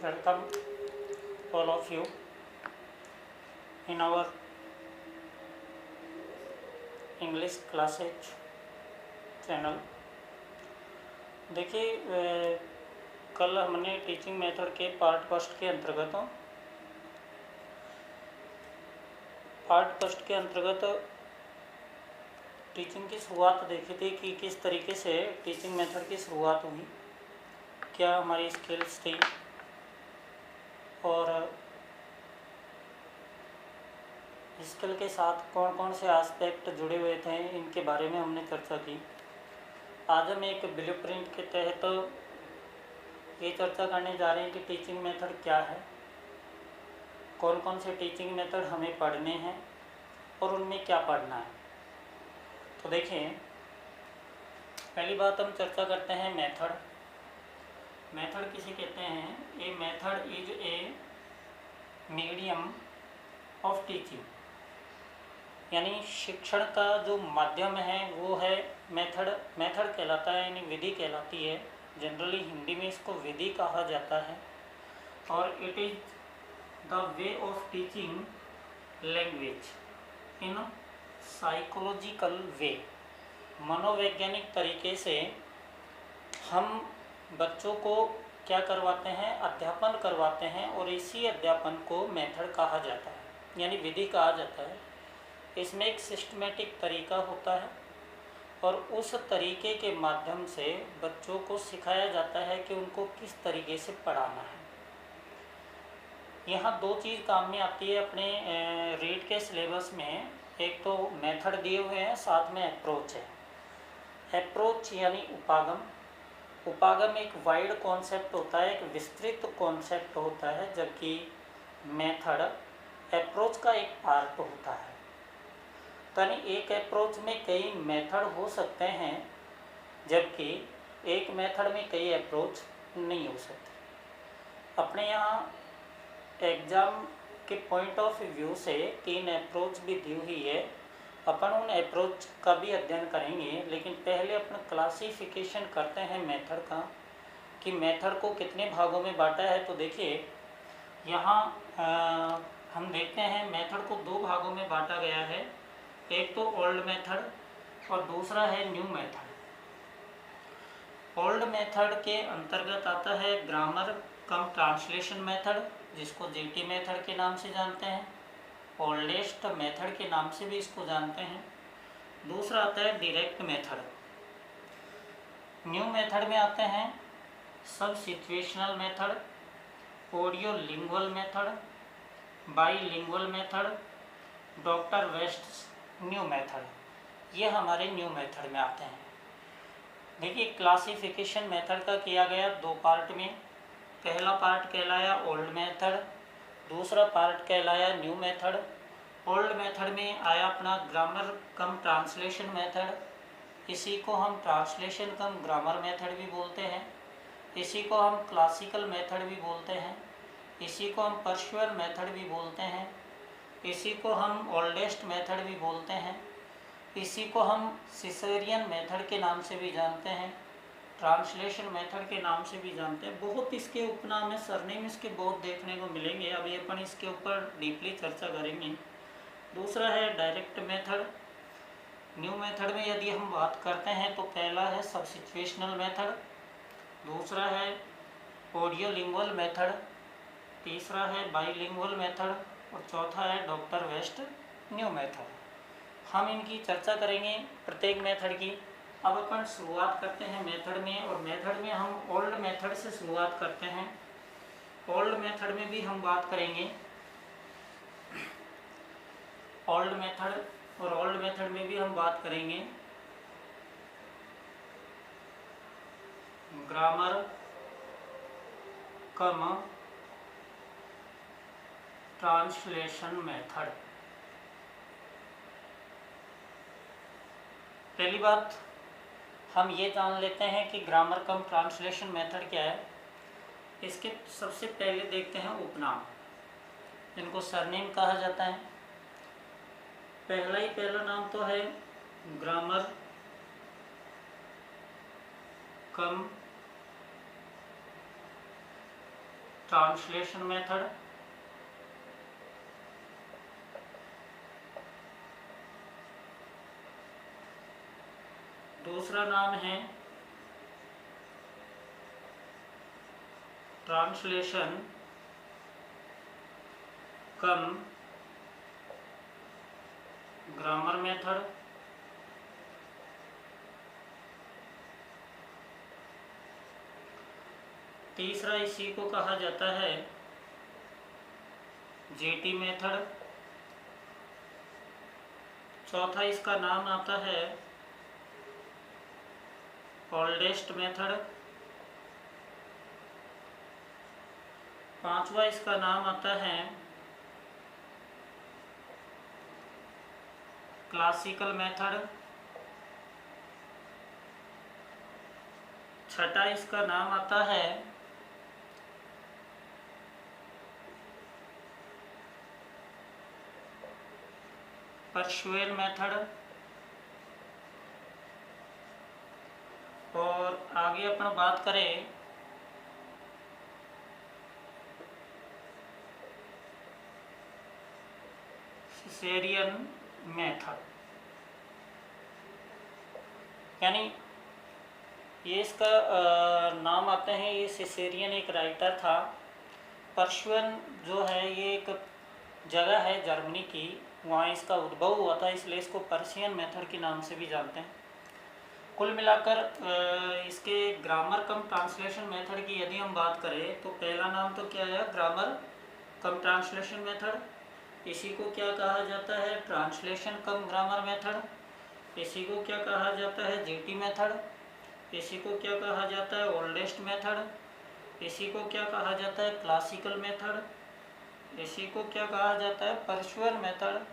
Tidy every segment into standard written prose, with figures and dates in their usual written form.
Welcome all of you in our English classes channel. देखिए, कल हमने टीचिंग मेथड के पार्ट फर्स्ट के अंतर्गत टीचिंग की शुरुआत देखी थी कि किस तरीके से टीचिंग मेथड की शुरुआत हुई, क्या हमारी स्किल्स थी और स्किल के साथ कौन कौन से एस्पेक्ट जुड़े हुए थे, इनके बारे में हमने चर्चा की। आज हम एक ब्लूप्रिंट के तहत ये चर्चा करने जा रहे हैं कि टीचिंग मेथड क्या है, कौन कौन से टीचिंग मेथड हमें पढ़ने हैं और उनमें क्या पढ़ना है। तो देखिए, पहली बात हम चर्चा करते हैं मेथड। मेथड किसे कहते हैं? A method is a medium of teaching, यानी शिक्षण का जो माध्यम है वो है मेथड। मेथड कहलाता है यानी विधि कहलाती है। जनरली हिंदी में इसको विधि कहा जाता है। और it is the way of teaching language in psychological way. मनोवैज्ञानिक तरीके से हम बच्चों को क्या करवाते हैं? अध्यापन करवाते हैं, और इसी अध्यापन को मेथड कहा जाता है, यानी विधि कहा जाता है। इसमें एक सिस्टमेटिक तरीका होता है और उस तरीके के माध्यम से बच्चों को सिखाया जाता है कि उनको किस तरीके से पढ़ाना है। यहाँ दो चीज़ काम में आती है अपने रीड के सिलेबस में। एक तो मेथड दिए हुए हैं, साथ में अप्रोच है। अप्रोच यानी उपागम। उपागम एक वाइड कॉन्सेप्ट होता है, एक विस्तृत कॉन्सेप्ट होता है, जबकि मेथड अप्रोच का एक पार्ट होता है। यानी एक अप्रोच में कई मेथड हो सकते हैं, जबकि एक मेथड में कई अप्रोच नहीं हो सकते। अपने यहाँ एग्ज़ाम के पॉइंट ऑफ व्यू से 3 अप्रोच भी दी हुई है। अपन उन अप्रोच का भी अध्ययन करेंगे, लेकिन पहले अपन क्लासिफिकेशन करते हैं मेथड का, कि मेथड को कितने भागों में बांटा है। तो देखिए, यहाँ हम देखते हैं मेथड को 2 भागों में बांटा गया है। एक तो ओल्ड मेथड और दूसरा है न्यू मेथड। ओल्ड मेथड के अंतर्गत आता है ग्रामर कम ट्रांसलेशन मेथड, जिसको जीटी मेथड के नाम से जानते हैं। ओल्डेस्ट मेथड के नाम से भी इसको जानते हैं। दूसरा आता है डायरेक्ट मेथड। न्यू मेथड में आते हैं सब situational method, audio lingual method, bilingual method, doctor west new method. ये हमारे न्यू मेथड में आते हैं। देखिए, क्लासिफिकेशन मेथड का किया गया 2 पार्ट में। पहला पार्ट कहलाया ओल्ड मेथड, दूसरा पार्ट कहलाया न्यू मेथड। ओल्ड मेथड में आया अपना ग्रामर कम ट्रांसलेशन मेथड। इसी को हम ट्रांसलेशन कम ग्रामर मेथड भी बोलते हैं। इसी को हम क्लासिकल मेथड भी बोलते हैं। इसी को हम पर्सुअल मेथड भी बोलते हैं। इसी को हम ओल्डेस्ट मेथड भी बोलते हैं। इसी को हम सिसेरियन मेथड के नाम से भी जानते हैं, ट्रांसलेशन मेथड के नाम से भी जानते हैं। बहुत इसके उपनाम है, सरनेम इसके बहुत देखने को मिलेंगे। अभी अपन इसके ऊपर डीपली चर्चा करेंगे। दूसरा है डायरेक्ट मेथड। न्यू मेथड में यदि हम बात करते हैं तो पहला है सबसिचुएशनल मेथड, दूसरा है ऑडियो लिंगुअल मेथड, तीसरा है बाईलिंगुअल मेथड और चौथा है डॉक्टर वेस्ट न्यू मेथड। हम इनकी चर्चा करेंगे प्रत्येक मेथड की। अब अपन शुरुआत करते हैं मेथड में, और मेथड में हम ओल्ड मेथड से शुरुआत करते हैं। ओल्ड मेथड में भी हम बात करेंगे ओल्ड मेथड, और ओल्ड मेथड में भी हम बात करेंगे ग्रामर कम ट्रांसलेशन मेथड। पहली बात हम ये जान लेते हैं कि ग्रामर कम ट्रांसलेशन मेथड क्या है। इसके सबसे पहले देखते हैं उपनाम, इनको सरनेम कहा जाता है। पहला नाम तो है ग्रामर कम ट्रांसलेशन मेथड, दूसरा नाम है ट्रांसलेशन कम ग्रामर मेथड, तीसरा इसी को कहा जाता है जीटी मेथड, चौथा इसका नाम आता है ओल्डेस्ट मेथड, पांचवा इसका नाम आता है क्लासिकल मेथड, छठा इसका नाम आता है पर्सुएल मेथड, और आगे अपन बात करें सिसेरियन मेथड, यानी ये इसका नाम आते हैं। ये सिसेरियन एक राइटर था। पर्शियन जो है ये एक जगह है जर्मनी की, वहाँ इसका उद्भव हुआ था, इसलिए इसको पर्शियन मेथड के नाम से भी जानते हैं। कुल मिलाकर इसके ग्रामर कम ट्रांसलेशन मेथड की यदि हम बात करें तो पहला नाम तो क्या है, ग्रामर कम ट्रांसलेशन मेथड। इसी को क्या कहा जाता है, ट्रांसलेशन कम ग्रामर मेथड। इसी को क्या कहा जाता है, जीटी मेथड। इसी को क्या कहा जाता है, ओल्डेस्ट मेथड। इसी को क्या कहा जाता है, क्लासिकल मेथड। इसी को क्या कहा जाता है, पर्सुएल मेथड।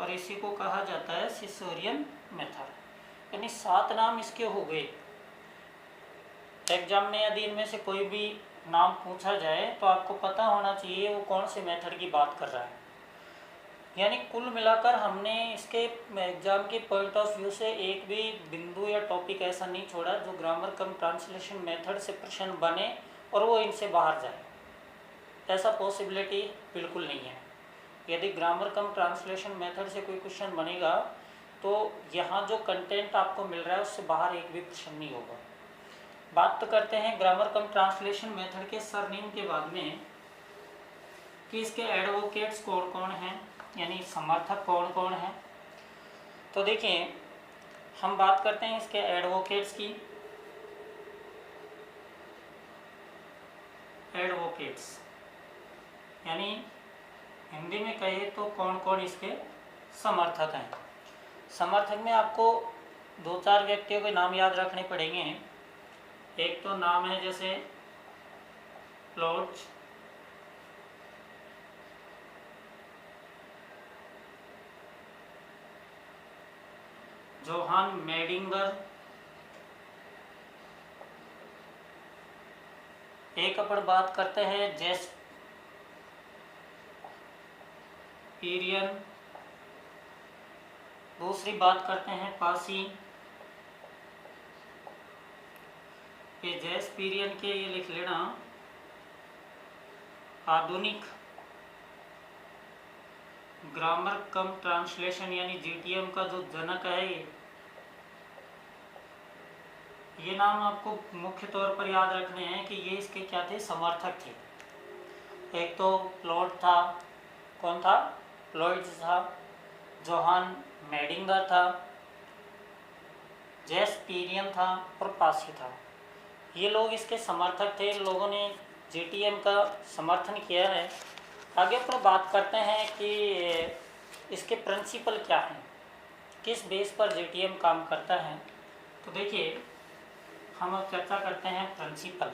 और इसी को कहा जाता है सिसेरियन मेथड। यानी 7 नाम इसके हो गए। एग्जाम में यदि इनमें से कोई भी नाम पूछा जाए तो आपको पता होना चाहिए वो कौन से मेथड की बात कर रहा है। यानी कुल मिलाकर हमने इसके एग्जाम के पॉइंट ऑफ व्यू से एक भी बिंदु या टॉपिक ऐसा नहीं छोड़ा जो ग्रामर कम ट्रांसलेशन मेथड से प्रश्न बने और वो इनसे बाहर जाए। ऐसा पॉसिबिलिटी बिल्कुल नहीं है। यदि ग्रामर कम ट्रांसलेशन मेथड से कोई क्वेश्चन बनेगा तो यहाँ जो कंटेंट आपको मिल रहा है उससे बाहर एक भी प्रश्न नहीं होगा। बात तो करते हैं ग्रामर कम ट्रांसलेशन मेथड के सरनेम के बाद में कि इसके एडवोकेट्स कौन कौन हैं, यानी समर्थक कौन कौन हैं। तो देखिए हम बात करते हैं इसके एडवोकेट्स की। एडवोकेट्स यानी हिंदी में कहे तो कौन कौन इसके समर्थक हैं। समर्थक में आपको 2-4 व्यक्तियों के नाम याद रखने पड़ेंगे। एक तो नाम है जैसे लॉर्ड जोहान मेडिंगर। एक अपन बात करते हैं जेस्पीरियन। दूसरी बात करते हैं पासी। ये जेस्पीरियन के ये लिख लेना आधुनिक ग्रामर कम ट्रांसलेशन यानी जीटीएम का जो जनक है ये नाम आपको मुख्य तौर पर याद रखने हैं कि ये इसके क्या थे, समर्थक थे। एक तो लॉर्ड था, कौन था, लॉयड था, जोहान मेडिंगर था, जेस्पीरियन था और पासी था। ये लोग इसके समर्थक थे। लोगों ने जीटीएम का समर्थन किया है। आगे अपन बात करते हैं कि इसके प्रिंसिपल क्या हैं, किस बेस पर जीटीएम काम करता है। तो देखिए हम अब चर्चा करते हैं प्रिंसिपल।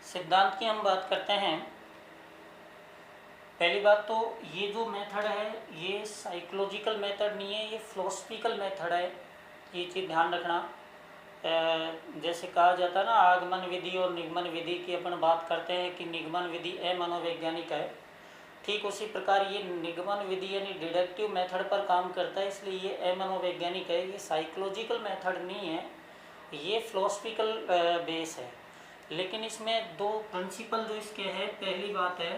सिद्धांत की हम बात करते हैं। पहली बात तो ये जो मेथड है ये साइकोलॉजिकल मेथड नहीं है, ये फिलोसफिकल मेथड है। ये चीज़ ध्यान रखना। जैसे कहा जाता है ना आगमन विधि और निगमन विधि की अपन बात करते हैं कि निगमन विधि अमनोवैज्ञानिक है, ठीक उसी प्रकार ये निगमन विधि यानी डिडक्टिव मेथड पर काम करता है, इसलिए ये अमनोवैज्ञानिक है। ये साइकोलॉजिकल मेथड नहीं है, ये फिलोसफिकल बेस है। लेकिन इसमें दो प्रिंसिपल जो इसके है, पहली बात है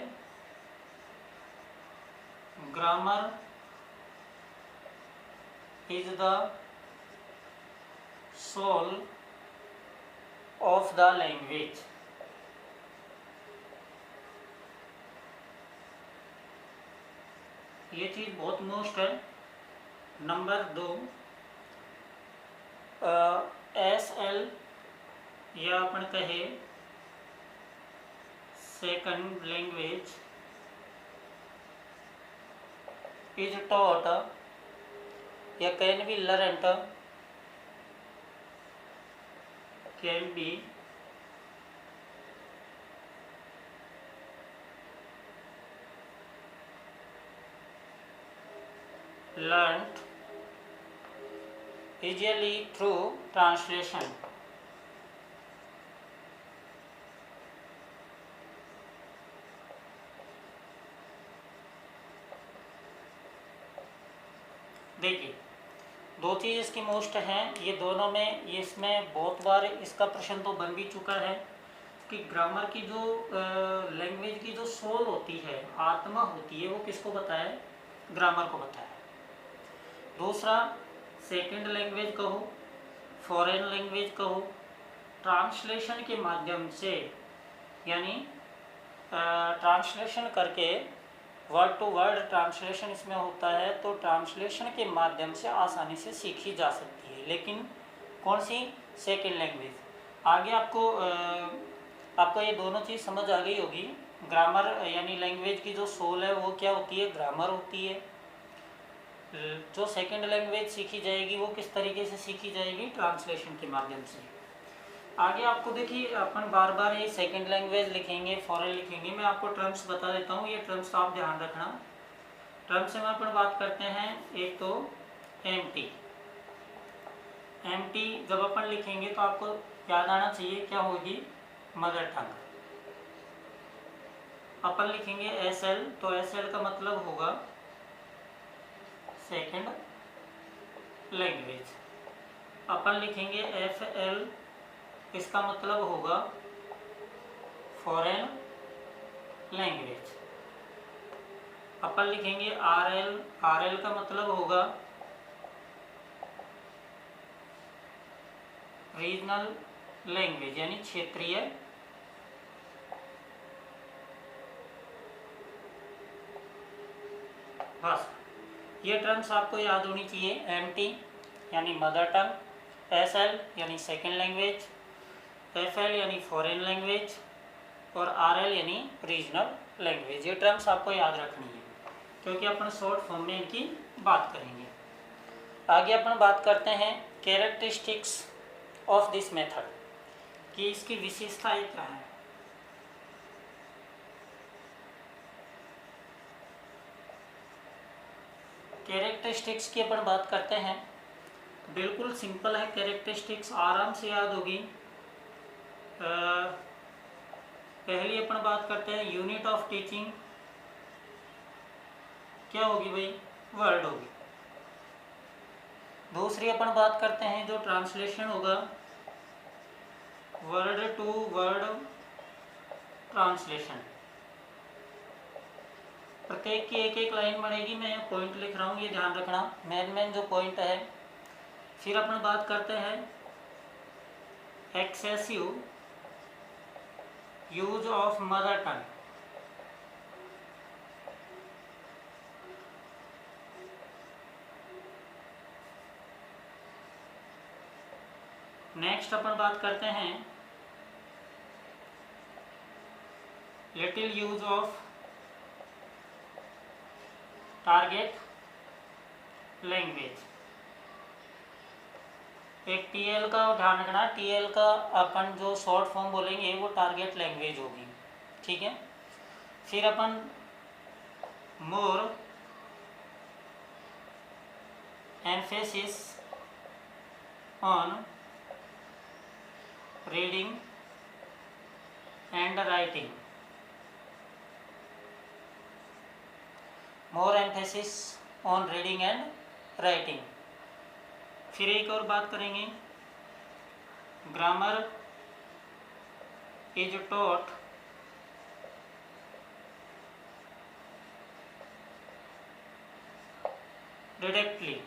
grammar is the soul of the language. ये चीज़ बहुत मोस्ट है। नंबर 2 SL या अपन कहे सेकंड लैंग्वेज इज टॉट या can be learned, can be learned easily through translation। देखिए दो चीज़ इसकी मोस्ट हैं, ये दोनों में ये इसमें बहुत बार इसका प्रश्न तो बन भी चुका है कि ग्रामर की जो लैंग्वेज की जो सोल होती है, आत्मा होती है, वो किसको बताया? ग्रामर को बताया। दूसरा सेकंड लैंग्वेज कहो, फॉरेन लैंग्वेज कहो, ट्रांसलेशन के माध्यम से यानी ट्रांसलेशन करके वर्ड टू वर्ड ट्रांसलेशन इसमें होता है, तो ट्रांसलेशन के माध्यम से आसानी से सीखी जा सकती है। लेकिन कौन सी? Second language. आगे आपको ये दोनों चीज़ समझ आ गई होगी। ग्रामर यानी लैंग्वेज की जो सोल है वो क्या होती है? ग्रामर होती है। जो सेकंड लैंग्वेज सीखी जाएगी वो किस तरीके से सीखी जाएगी? ट्रांसलेशन के माध्यम से। आगे आपको देखिए अपन बार बार ये सेकंड लैंग्वेज लिखेंगे, फॉरेन लिखेंगे, मैं आपको टर्म्स बता देता हूँ, ये टर्म्स आप ध्यान रखना। टर्म्स में अपन बात करते हैं, एक तो एमटी। एमटी जब अपन लिखेंगे तो आपको याद आना चाहिए क्या होगी? Mother tongue. अपन लिखेंगे एसएल, तो एसएल का मतलब होगा सेकंड लैंग्वेज। अपन लिखेंगे एफएल, इसका मतलब होगा फॉरेन लैंग्वेज। अपन लिखेंगे आरएल, आरएल का मतलब होगा रीजनल लैंग्वेज यानी क्षेत्रीय भाषा। ये टर्म्स आपको याद होनी चाहिए। एमटी यानी मदर टंग, एसएल यानी सेकंड लैंग्वेज, एफएल यानी फॉरेन लैंग्वेज और आरएल यानी रीजनल लैंग्वेज। ये टर्म्स आपको याद रखनी है क्योंकि अपन शॉर्ट फॉर्म में इनकी बात करेंगे। आगे अपन बात करते हैं कैरेक्टरिस्टिक्स ऑफ दिस मेथड, कि इसकी विशेषताएं क्या हैं। कैरेक्टरिस्टिक्स की अपन बात करते हैं, बिल्कुल सिंपल है। कैरेक्टरिस्टिक्स आराम से याद होगी। पहली अपन बात करते हैं यूनिट ऑफ टीचिंग, क्या होगी भाई? वर्ड होगी। दूसरी अपन बात करते हैं जो ट्रांसलेशन होगा, वर्ड टू वर्ड ट्रांसलेशन। प्रत्येक की एक एक लाइन बनेगी, मैं पॉइंट लिख रहा हूँ, ये ध्यान रखना, मेन जो पॉइंट है। फिर अपन बात करते हैं excessive use of mother tongue. Next अपन बात करते हैं little use of target language. एक टीएल का ध्यान रखना, टीएल का अपन जो शॉर्ट फॉर्म बोलेंगे वो टारगेट लैंग्वेज होगी, ठीक है। फिर अपन more emphasis on reading and writing. More emphasis on reading and writing. फिर एक और बात करेंगे, ग्रामर इज टॉट डिरेक्टली।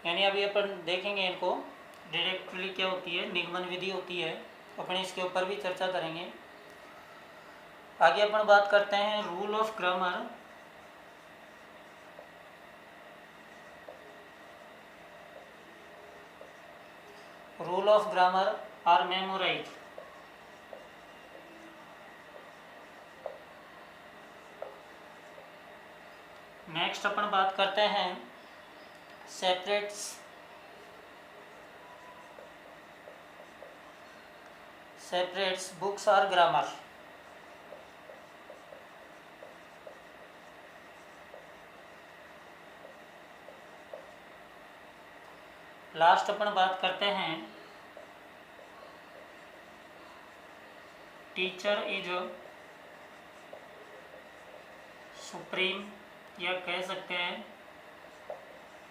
यानी अभी अपन देखेंगे इनको, डायरेक्टली क्या होती है, निगमन विधि होती है, अपन इसके ऊपर भी चर्चा करेंगे। आगे अपन बात करते हैं rule of grammar. Rule of grammar are memorise. Next अपन बात करते हैं सेपरेट्स बुक्स और ग्रामर। लास्ट अपन बात करते हैं टीचर इज सुप्रीम, या कह सकते हैं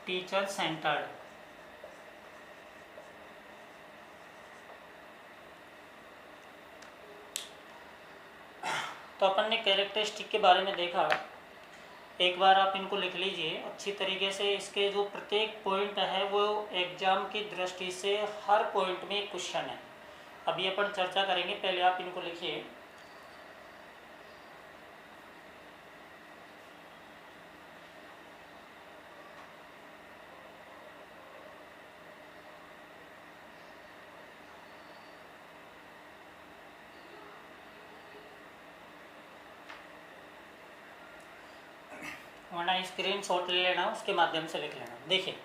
टीचर सेंटर्ड। तो अपन ने कैरेक्टरिस्टिक के बारे में देखा, एक बार आप इनको लिख लीजिए अच्छी तरीके से। इसके जो प्रत्येक पॉइंट है वो एग्जाम की दृष्टि से हर पॉइंट में एक क्वेश्चन है। अभी अपन चर्चा करेंगे, पहले आप इनको लिखिए। वरना स्क्रीन शॉट ले लेना, उसके माध्यम से लिख लेना। देखिए,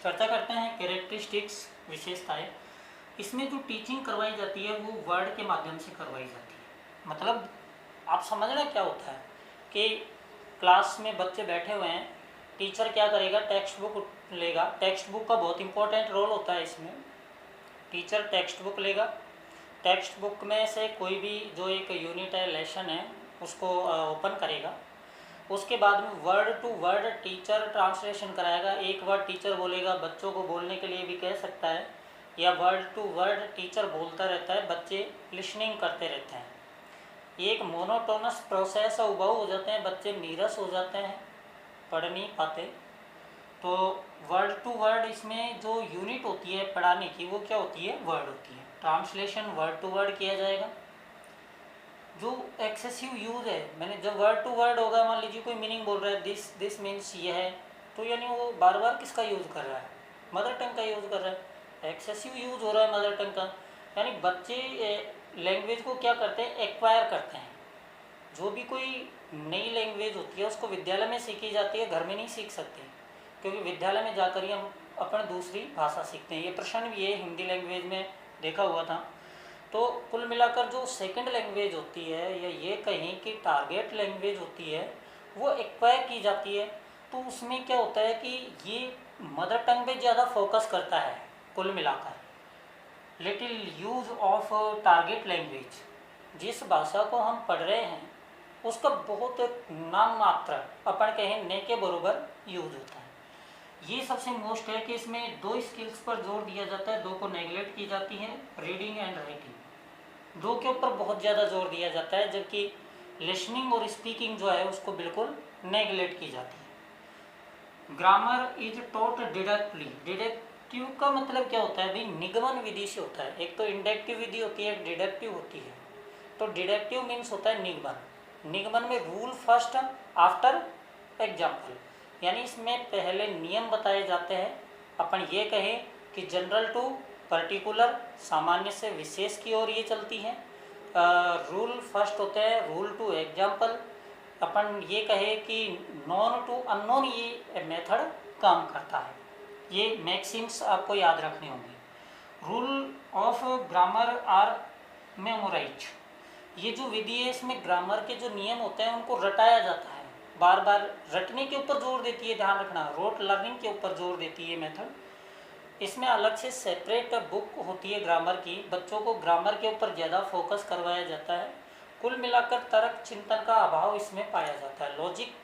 चर्चा करते हैं कैरेक्टरिस्टिक्स, विशेषताएं। इसमें जो टीचिंग करवाई जाती है वो वर्ड के माध्यम से करवाई जाती है। मतलब आप समझना क्या होता है कि क्लास में बच्चे बैठे हुए हैं, टीचर क्या करेगा, टेक्स्ट बुक लेगा। टेक्स्ट बुक का बहुत इंपॉर्टेंट रोल होता है इसमें। टीचर टेक्स्ट बुक लेगा, टेक्स्ट बुक में से कोई भी जो एक यूनिट है, लेसन है, उसको ओपन करेगा। उसके बाद में word to word teacher translation कराएगा। एक वर्ड टीचर बोलेगा, बच्चों को बोलने के लिए भी कह सकता है, या वर्ड टू वर्ड टीचर बोलता रहता है, बच्चे लिसनिंग करते रहते हैं। एक मोनोटोनस प्रोसेस उबाऊ हो जाते हैं, बच्चे नीरस हो जाते हैं, पढ़ नहीं पाते। तो वर्ड टू वर्ड इसमें जो यूनिट होती है पढ़ाने की, वो क्या होती है, वर्ड होती है। ट्रांसलेशन वर्ड टू वर्ड किया जाएगा। जो एक्सेसिव यूज़ है, मैंने जब वर्ड टू वर्ड होगा, मान लीजिए कोई मीनिंग बोल रहा है, दिस मीन्स ये है, तो यानी वो बार बार किसका यूज़ कर रहा है, मदर टंग का यूज़ कर रहा है। एक्सेसिव यूज़ हो रहा है मदर टंग का, यानी बच्चे लैंग्वेज को क्या करते हैं, एक्वायर करते हैं। जो भी कोई नई लैंग्वेज होती है उसको विद्यालय में सीखी जाती है, घर में नहीं सीख सकते, क्योंकि विद्यालय में जाकर ही हम अपन दूसरी भाषा सीखते हैं। ये प्रश्न भी है हिंदी लैंग्वेज में देखा हुआ था। तो कुल मिलाकर जो सेकंड लैंग्वेज होती है, या ये कहीं कि टारगेट लैंग्वेज होती है, वो एक्वायर की जाती है। तो उसमें क्या होता है कि ये मदर टंग पे ज़्यादा फोकस करता है। कुल मिलाकर little use of target language, जिस भाषा को हम पढ़ रहे हैं उसका बहुत नाम मात्र, अपन कहें न के बराबर यूज़ होता है। ये सबसे मोस्ट है कि इसमें दो स्किल्स पर जोर दिया जाता है, दो को नेगलेक्ट की जाती है, रीडिंग एंड राइटिंग। दो के ऊपर बहुत ज़्यादा जोर दिया जाता है, जबकि लिसनिंग और स्पीकिंग जो है उसको बिल्कुल नेगलेक्ट की जाती है। Grammar is taught डिडक्टिवली। डिडक्टिव का मतलब क्या होता है भाई, निगमन विधि से होता है। एक तो इंडक्टिव विधि होती है, एक डिडक्टिव होती है। तो डिडक्टिव मीन्स होता है निगमन। निगमन में रूल फर्स्ट आफ्टर एग्जाम्पल, यानी इसमें पहले नियम बताए जाते हैं। अपन ये कहें कि जनरल टू पर्टिकुलर, सामान्य से विशेष की ओर ये चलती हैं। रूल फर्स्ट होते हैं, रूल टू एग्जाम्पल। अपन ये कहे कि नॉन टू अननोन ये मेथड काम करता है। ये मैक्सिम्स आपको याद रखने होंगे। Rule of grammar are memorise. ये जो विधि है इसमें ग्रामर के जो नियम होते हैं उनको रटाया जाता है। बार बार रटने के ऊपर जोर देती है, ध्यान रखना, रोट लर्निंग के ऊपर जोर देती है मेथड। इसमें अलग से सेपरेट बुक होती है ग्रामर की, बच्चों को ग्रामर के ऊपर ज़्यादा फोकस करवाया जाता है। कुल मिलाकर तर्क चिंतन का अभाव इसमें पाया जाता है, लॉजिक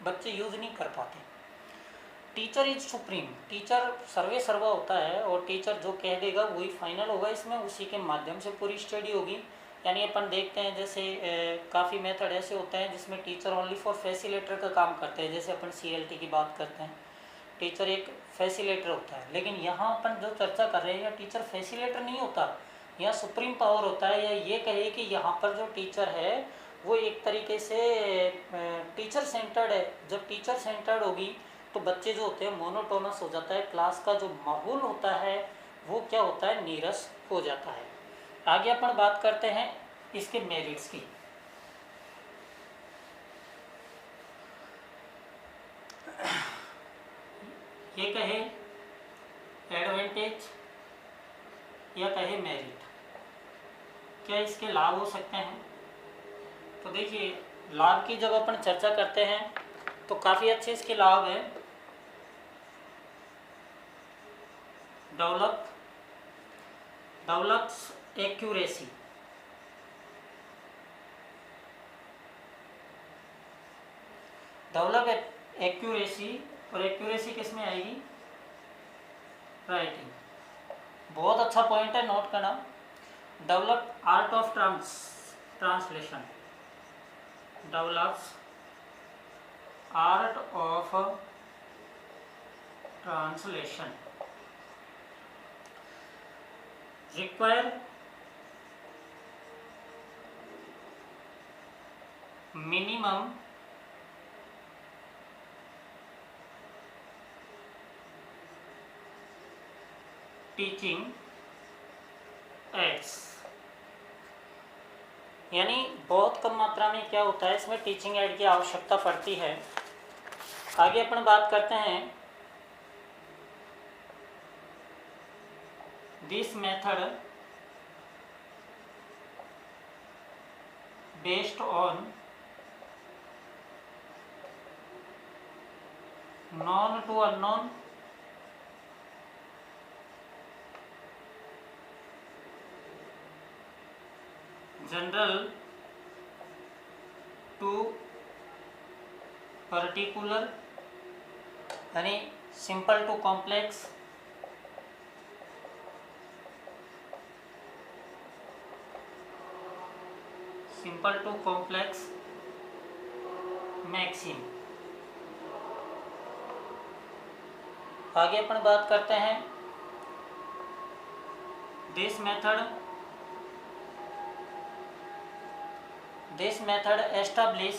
बच्चे यूज़ नहीं कर पाते। टीचर इज सुप्रीम, टीचर सर्वे सर्वा होता है और टीचर जो कह देगा वही फाइनल होगा, इसमें उसी के माध्यम से पूरी स्टडी होगी। यानी अपन देखते हैं जैसे काफ़ी मेथड ऐसे होते हैं जिसमें टीचर ओनली फॉर फैसिलेटर का काम करते हैं, जैसे अपन CLT की बात करते हैं, टीचर एक फैसिलेटर होता है। लेकिन यहाँ अपन जो चर्चा कर रहे हैं, यहाँ टीचर फैसिलेटर नहीं होता, यहाँ सुप्रीम पावर होता है। या ये कहे कि यहाँ पर जो टीचर है वो एक तरीके से टीचर सेंटर्ड है। जब टीचर सेंटर्ड होगी तो बच्चे जो होते हैं मोनोटोनस हो जाता है, क्लास का जो माहौल होता है वो क्या होता है, नीरस हो जाता है। आगे अपन बात करते हैं इसके मेरिट्स की। ये कहे एडवांटेज या कहे मेरिट, क्या इसके लाभ हो सकते हैं? तो देखिए, लाभ की जब अपन चर्चा करते हैं तो काफ़ी अच्छे इसके लाभ है। डेवलप्स एक्यूरेसी, डेवलप एक्यूरेसी, और एक्यूरेसी किस में आएगी, राइटिंग। बहुत अच्छा पॉइंट है, नोट करना। Develop art of translation, develops art of translation, require minimum teaching aids, यानी बहुत कम मात्रा में क्या होता है, इसमें टीचिंग एड की आवश्यकता पड़ती है। आगे अपन बात करते हैं, this method based on known to unknown general to particular, यानी simple to complex, simple to complex maxim. आगे अपन बात करते हैं, this method establish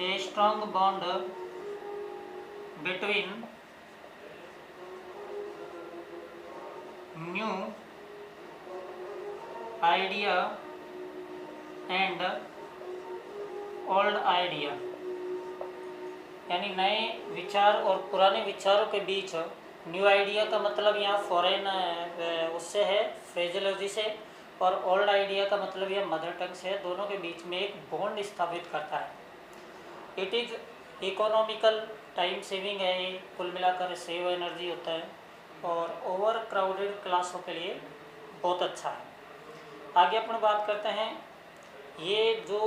a strong bond between new idea and old idea, यानी नए विचार और पुराने विचारों के बीच, न्यू आइडिया का मतलब यहाँ फॉरेन उससे है, फ्रेजोलॉजी से, और ओल्ड आइडिया का मतलब यह मदर टंग से है, दोनों के बीच में एक बॉन्ड स्थापित करता है। It is economical, time saving है, ये कुल मिलाकर सेव एनर्जी होता है, और ओवर क्राउडेड क्लासों के लिए बहुत अच्छा है। आगे अपन बात करते हैं, ये जो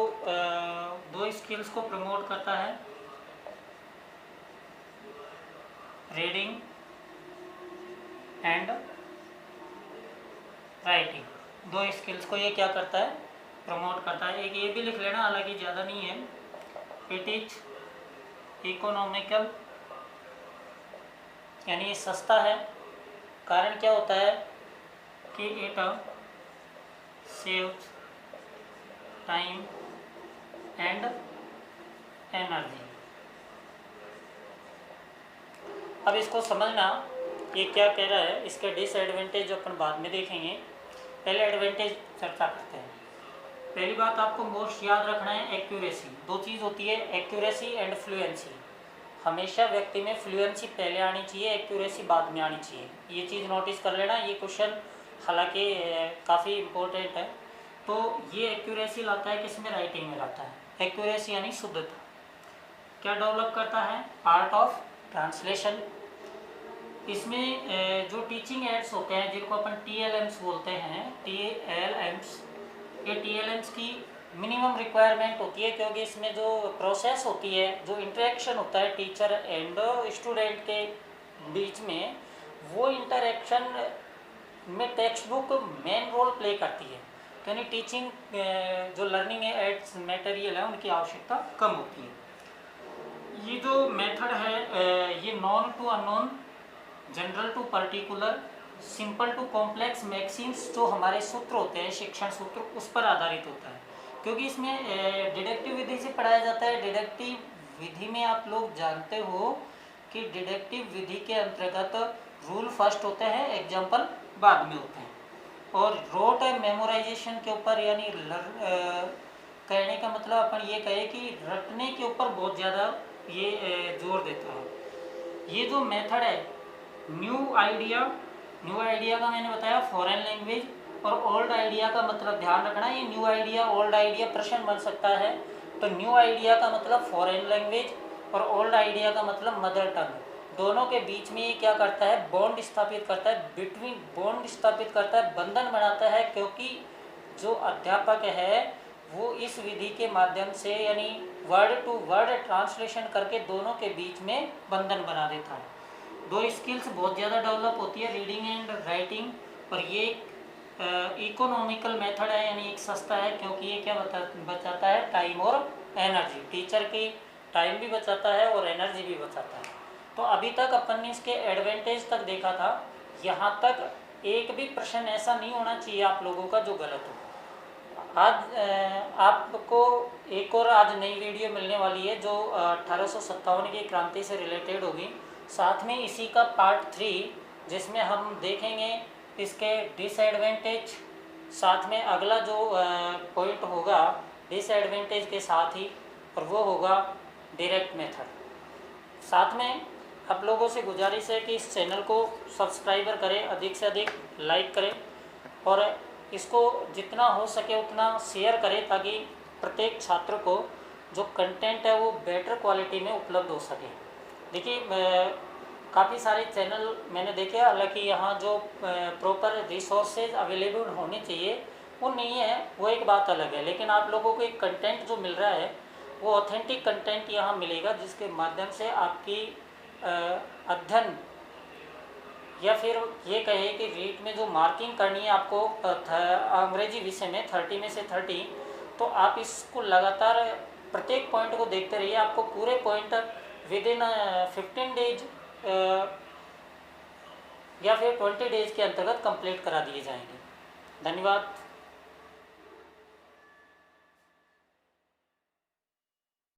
दो स्किल्स को प्रमोट करता है, रीडिंग एंड राइटिंग, दो स्किल्स को ये क्या करता है, प्रमोट करता है। एक ये भी लिख लेना, हालांकि ज़्यादा नहीं है। इट इज इकोनॉमिकल, यानी ये सस्ता है। कारण क्या होता है कि it saves time and energy. अब इसको समझना ये क्या कह रहा है, इसके डिसएडवांटेज अपन बाद में देखेंगे, पहले एडवांटेज चर्चा करते हैं। पहली बात आपको मोस्ट याद रखना है एक्यूरेसी। दो चीज़ होती है, एक्यूरेसी एंड फ्लुएंसी। हमेशा व्यक्ति में फ्लुएंसी पहले आनी चाहिए, एक्यूरेसी बाद में आनी चाहिए। ये चीज़ नोटिस कर लेना। ये क्वेश्चन हालांकि काफ़ी इम्पोर्टेंट है। तो ये एक्यूरेसी लाता है किसमें, राइटिंग में लाता है। एक्यूरेसी यानी शुद्धता। क्या डेवलप करता है, आर्ट ऑफ ट्रांसलेशन। इसमें जो टीचिंग एड्स होते हैं जिनको अपन TLMs बोलते हैं, TLMs, ये TLMs की मिनिमम रिक्वायरमेंट होती है, क्योंकि इसमें जो प्रोसेस होती है, जो इंटरेक्शन होता है टीचर एंड स्टूडेंट के बीच में, वो इंटरेक्शन में textbook main role play करती है। तो यानी टीचिंग जो लर्निंग एड्स मटेरियल है उनकी आवश्यकता कम होती है। ये जो मेथड है ये known to unknown, general to particular, simple to complex maxims, जो हमारे सूत्र होते हैं शिक्षण सूत्र, उस पर आधारित होता है। क्योंकि इसमें डिडक्टिव विधि से पढ़ाया जाता है। डिडक्टिव विधि में आप लोग जानते हो कि डिडक्टिव विधि के अंतर्गत रूल फर्स्ट होते हैं, एग्जाम्पल बाद में होते हैं। और रोट मेमोराइजेशन के ऊपर, यानी कहने का मतलब अपन ये कहे कि रटने के ऊपर बहुत ज़्यादा ये जोर देता है। ये जो मेथड है न्यू आइडिया का मैंने बताया फॉरेन लैंग्वेज, और ओल्ड आइडिया का मतलब ध्यान रखना, ये न्यू आइडिया ओल्ड आइडिया प्रश्न बन सकता है। तो न्यू आइडिया का मतलब फॉरेन लैंग्वेज और ओल्ड आइडिया का मतलब मदर टंग। दोनों के बीच में ये क्या करता है, बॉन्ड स्थापित करता है, बिटवीन बॉन्ड स्थापित करता है, बंधन बनाता है। क्योंकि जो अध्यापक है वो इस विधि के माध्यम से, यानी वर्ड टू वर्ड ट्रांसलेशन करके दोनों के बीच में बंधन बना देता है। दो स्किल्स बहुत ज़्यादा डेवलप होती है, रीडिंग एंड राइटिंग। और ये इकोनॉमिकल मेथड है, यानी एक सस्ता है, क्योंकि ये क्या बचाता है, टाइम और एनर्जी। टीचर की टाइम भी बचाता है और एनर्जी भी बचाता है। तो अभी तक अपन ने इसके एडवांटेज तक देखा था। यहाँ तक एक भी प्रश्न ऐसा नहीं होना चाहिए आप लोगों का जो गलत हो। आज आपको एक और आज नई वीडियो मिलने वाली है जो 1857 की क्रांति से रिलेटेड होगी। साथ में इसी का पार्ट 3, जिसमें हम देखेंगे इसके डिसएडवांटेज, साथ में अगला जो पॉइंट होगा डिसएडवांटेज के साथ ही, और वो होगा डायरेक्ट मेथड। साथ में आप लोगों से गुजारिश है कि इस चैनल को सब्सक्राइबर करें, अधिक से अधिक लाइक करें, और इसको जितना हो सके उतना शेयर करें, ताकि प्रत्येक छात्र को जो कंटेंट है वो बेटर क्वालिटी में उपलब्ध हो सके। देखिए काफ़ी सारे चैनल मैंने देखे, हालांकि यहाँ जो प्रॉपर रिसोर्सेज अवेलेबल होने चाहिए वो नहीं है, वो एक बात अलग है। लेकिन आप लोगों को एक कंटेंट जो मिल रहा है वो ऑथेंटिक कंटेंट यहाँ मिलेगा, जिसके माध्यम से आपकी अध्ययन, या फिर ये कहे कि रीट में जो मार्किंग करनी है आपको अंग्रेजी विषय में 30 में से 30, तो आप इसको लगातार प्रत्येक पॉइंट को देखते रहिए। आपको पूरे पॉइंट विद इन 15 डेज या फिर 20 डेज के अंतर्गत कंप्लीट करा दिए जाएंगे। धन्यवाद।